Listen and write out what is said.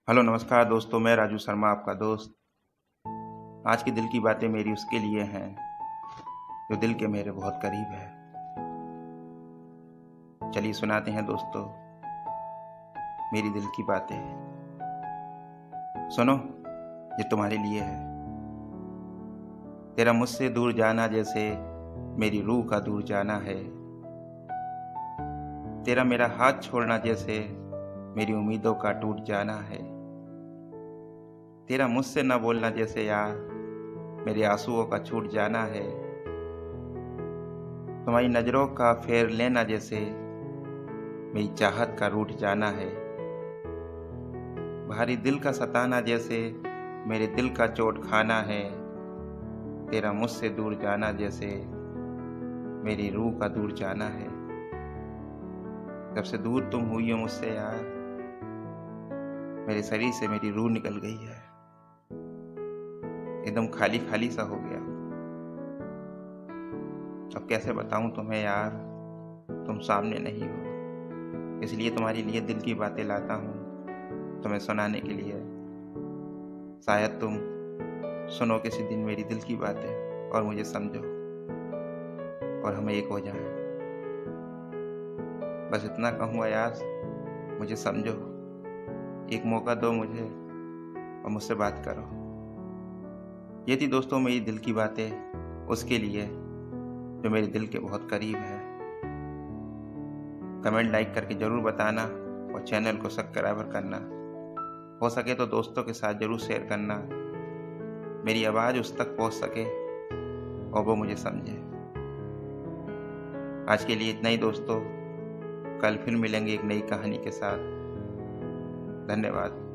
Hello नमस्कार दोस्तों, मैं राजू शर्मा आपका दोस्त। आज की दिल की बातें मेरी उसके लिए हैं जो दिल के मेरे बहुत करीब है। चलिए सुनाते हैं दोस्तों मेरी दिल की बातें। सुनो, ये तुम्हारे लिए है। तेरा मुझसे दूर जाना जैसे मेरी रूह का दूर जाना है। तेरा मेरा हाथ छोड़ना जैसे मेरी उम्मीदों का टूट जाना है। तेरा मुझसे न बोलना जैसे यार मेरे आंसुओं का छूट जाना है। तुम्हारी नजरों का फेर लेना जैसे मेरी चाहत का रूठ जाना है। भारी दिल का सताना जैसे मेरे दिल का चोट खाना है। तेरा मुझसे दूर जाना जैसे मेरी रूह का दूर जाना है। जब से दूर तुम हुई हो मुझसे यार, मेरे शरीर से मेरी रूह निकल गई है। एकदम खाली खाली सा हो गया। अब कैसे बताऊं तुम्हें यार, तुम सामने नहीं हो। इसलिए तुम्हारे लिए दिल की बातें लाता हूँ तुम्हें सुनाने के लिए। शायद तुम सुनो किसी दिन मेरी दिल की बातें और मुझे समझो और हम एक हो जाएं। बस इतना कहूँगा यार, मुझे समझो, एक मौका दो मुझे और मुझसे बात करो। ये थी दोस्तों मेरी दिल की बातें उसके लिए जो मेरे दिल के बहुत करीब है। कमेंट लाइक करके ज़रूर बताना और चैनल को सब्सक्राइब करना। हो सके तो दोस्तों के साथ ज़रूर शेयर करना, मेरी आवाज़ उस तक पहुंच सके और वो मुझे समझे। आज के लिए इतना ही दोस्तों, कल फिर मिलेंगे एक नई कहानी के साथ। धन्यवाद।